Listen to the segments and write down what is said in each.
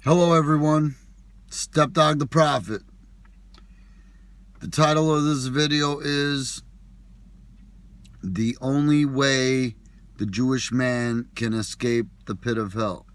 Hello everyone, Stepdogg the Prophet. The title of this video is The Only Way the Jewish Man Can Escape the Pit of Hell.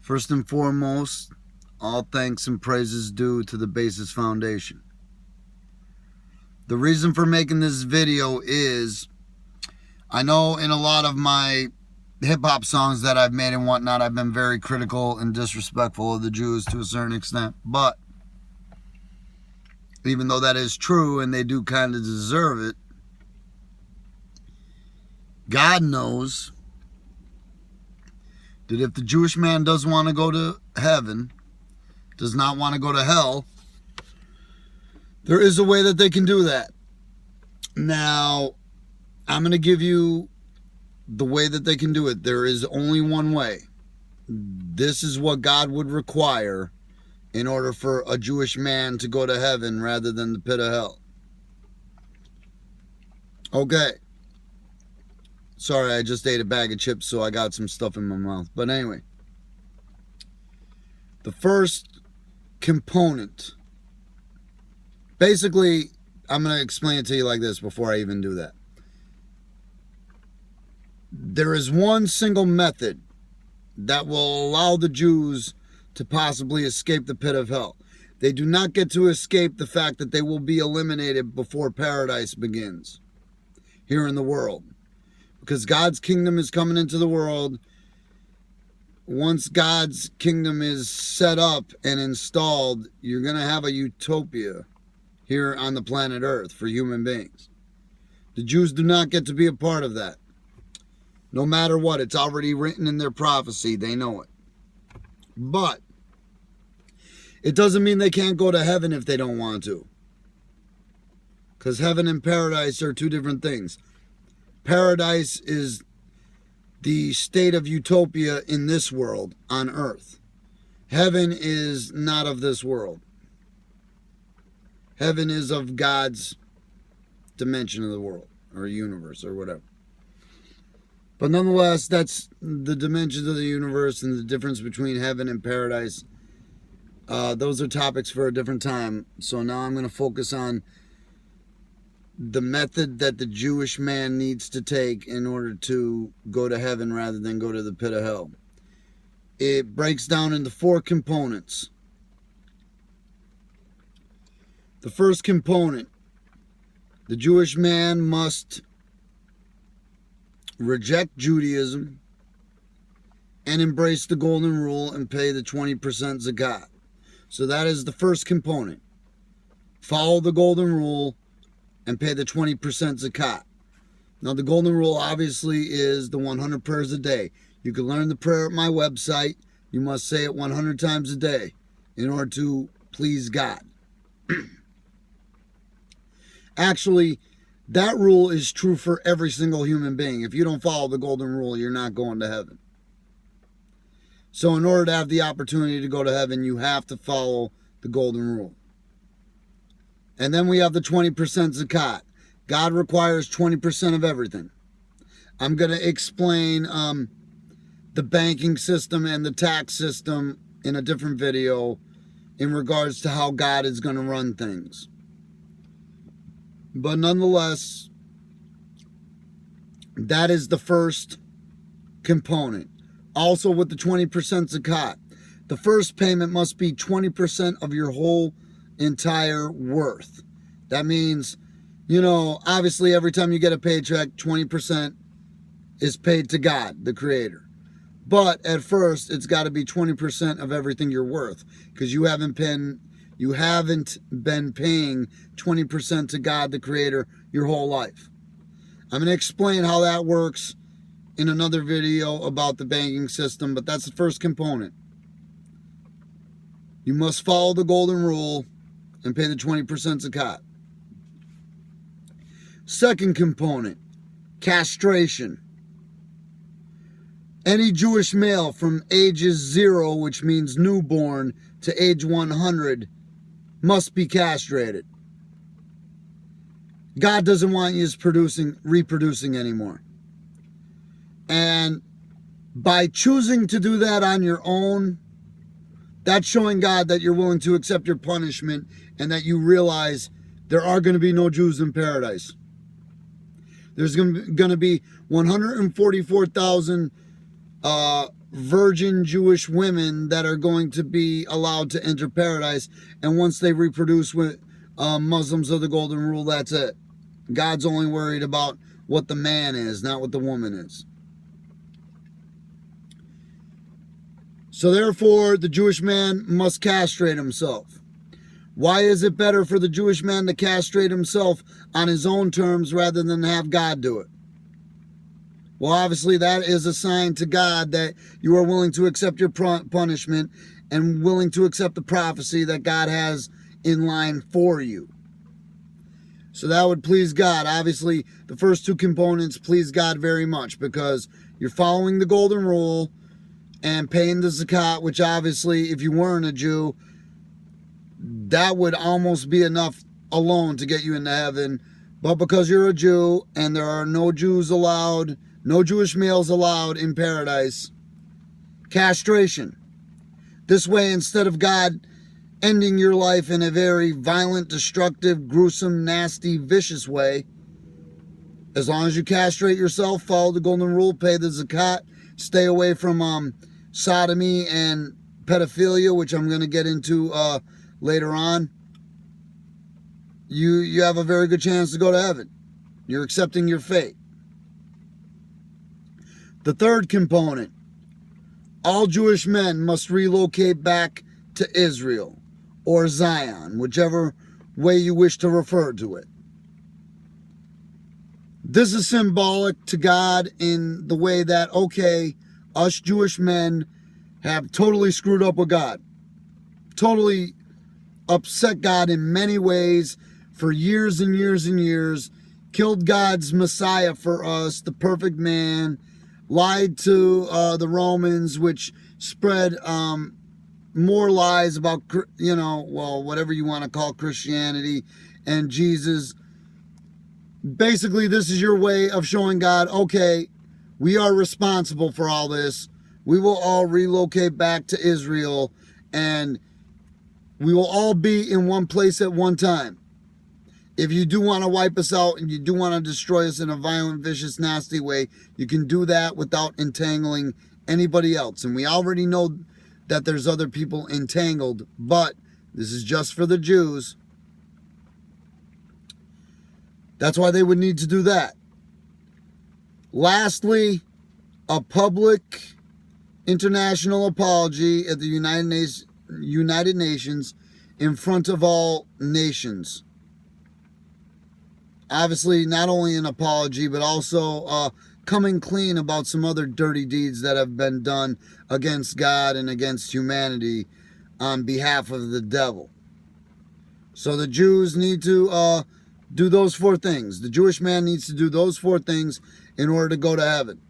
First and foremost, all thanks and praises due to the Basis Foundation. The reason for making this video is, I know in a lot of my hip-hop songs that I've made and whatnot, I've been very critical and disrespectful of the Jews to a certain extent, but even though that is true and they do kind of deserve it, God knows that if the Jewish man does want to go to heaven, does not want to go to hell, there is a way that they can do that. Now, I'm going to give you the way that they can do it. There is only one way. This is what God would require in order for a Jewish man to go to heaven rather than the pit of hell. Okay. Sorry, I just ate a bag of chips, so I got some stuff in my mouth. But anyway, the first component. Basically, I'm going to explain it to you like this before I even do that. There is one single method that will allow the Jews to possibly escape the pit of hell. They do not get to escape the fact that they will be eliminated before paradise begins here in the world. Because God's kingdom is coming into the world. Once God's kingdom is set up and installed, you're going to have a utopia here on the planet Earth for human beings. The Jews do not get to be a part of that. No matter what, it's already written in their prophecy. They know it. But it doesn't mean they can't go to heaven if they don't want to. Because heaven and paradise are two different things. Paradise is the state of utopia in this world, on earth. Heaven is not of this world. Heaven is of God's dimension of the world, or universe, or whatever. But nonetheless, that's the dimensions of the universe and the difference between heaven and paradise. Those are topics for a different time. So now I'm going to focus on the method that the Jewish man needs to take in order to go to heaven rather than go to the pit of hell. It breaks down into 4 components. The first component, the Jewish man must reject Judaism and embrace the golden rule and pay the 20% zakat. So that is the first component. Follow the golden rule and pay the 20% zakat. Now the golden rule obviously is the 100 prayers a day. You can learn the prayer at my website. You must say it 100 times a day in order to please God. Actually, that rule is true for every single human being. If you don't follow the golden rule, you're not going to heaven. So in order to have the opportunity to go to heaven, you have to follow the golden rule. And then we have the 20% zakat. God requires 20% of everything. I'm going to explain the banking system and the tax system in a different video in regards to how God is going to run things. But nonetheless, that is the first component. Also with the 20% zakat, the first payment must be 20% of your whole entire worth. That means, obviously every time you get a paycheck, 20% is paid to God, the Creator. But at first, it's got to be 20% of everything you're worth, because you haven't been paying 20% to God, the Creator, your whole life. I'm going to explain how that works in another video about the banking system, but that's the first component. You must follow the golden rule and pay the 20% zakat. Second component, castration. Any Jewish male from ages 0, which means newborn, to age 100 must be castrated. God doesn't want you reproducing anymore. And by choosing to do that on your own, That's showing God that you're willing to accept your punishment and that you realize there are going to be no Jews in paradise. There's going to be 144,000 virgin Jewish women that are going to be allowed to enter paradise. And once they reproduce with Muslims of the Golden Rule, that's it. God's only worried about what the man is, not what the woman is. So therefore, the Jewish man must castrate himself. Why is it better for the Jewish man to castrate himself on his own terms rather than have God do it? Well, obviously that is a sign to God that you are willing to accept your punishment and willing to accept the prophecy that God has in line for you. So that would please God. Obviously, the first two components please God very much because you're following the Golden Rule and paying the zakat, which obviously, if you weren't a Jew, that would almost be enough alone to get you into heaven. But because you're a Jew and there are no Jews allowed, no Jewish males allowed in paradise, castration. This way, instead of God ending your life in a very violent, destructive, gruesome, nasty, vicious way, as long as you castrate yourself, follow the Golden Rule, pay the zakat, stay away from sodomy and pedophilia, which I'm going to get into later on, you have a very good chance to go to heaven. You're accepting your fate. The third component, all Jewish men must relocate back to Israel or Zion, whichever way you wish to refer to it. This is symbolic to God in the way that, okay, us Jewish men have totally screwed up with God. Totally upset God in many ways for years and years and years. Killed God's Messiah for us, the perfect man. Lied to the Romans, which spread more lies about, whatever you want to call Christianity and Jesus. Basically, this is your way of showing God, okay, we are responsible for all this. We will all relocate back to Israel, and we will all be in one place at one time. If you do want to wipe us out and you do want to destroy us in a violent, vicious, nasty way, you can do that without entangling anybody else. And we already know that there's other people entangled, but this is just for the Jews. That's why they would need to do that. Lastly, a public international apology at the United Nations in front of all nations. Obviously, not only an apology, but also coming clean about some other dirty deeds that have been done against God and against humanity on behalf of the devil. So the Jews need to do those four things. The Jewish man needs to do those four things in order to go to heaven.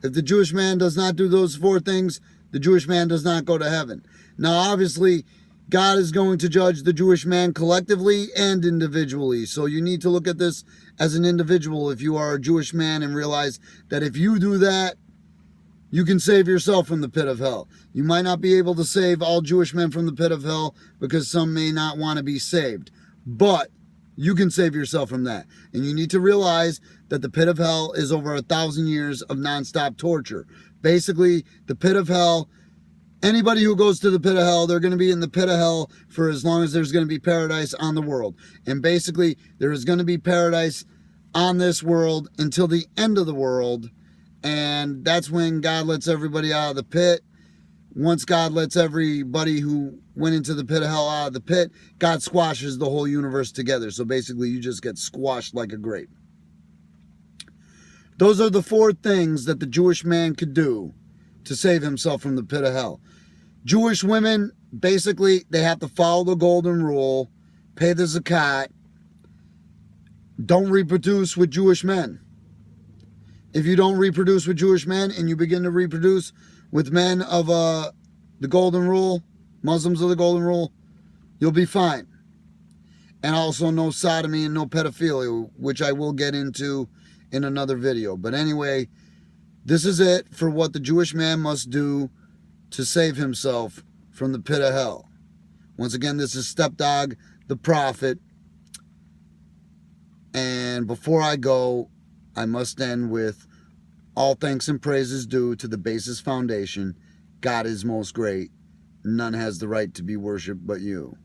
If the Jewish man does not do those four things, the Jewish man does not go to heaven. Now, obviously, God is going to judge the Jewish man collectively and individually. So you need to look at this as an individual if you are a Jewish man and realize that if you do that, you can save yourself from the pit of hell. You might not be able to save all Jewish men from the pit of hell because some may not want to be saved. But you can save yourself from that. And you need to realize that the pit of hell is over 1,000 years of nonstop torture. Basically, the pit of hell, anybody who goes to the pit of hell, they're going to be in the pit of hell for as long as there's going to be paradise on the world. And basically, there is going to be paradise on this world until the end of the world. And that's when God lets everybody out of the pit. Once God lets everybody who went into the pit of hell out of the pit, God squashes the whole universe together. So basically, you just get squashed like a grape. Those are the four things that the Jewish man could do to save himself from the pit of hell. Jewish women, basically, they have to follow the Golden Rule, pay the zakat, don't reproduce with Jewish men. If you don't reproduce with Jewish men and you begin to reproduce with men of the Golden Rule, Muslims of the Golden Rule, you'll be fine. And also no sodomy and no pedophilia, which I will get into in another video. But anyway, this is it for what the Jewish man must do to save himself from the pit of hell. Once again, this is Stepdogg the Prophet. And before I go, I must end with all thanks and praises due to the basis foundation. God is most great. None has the right to be worshipped but you.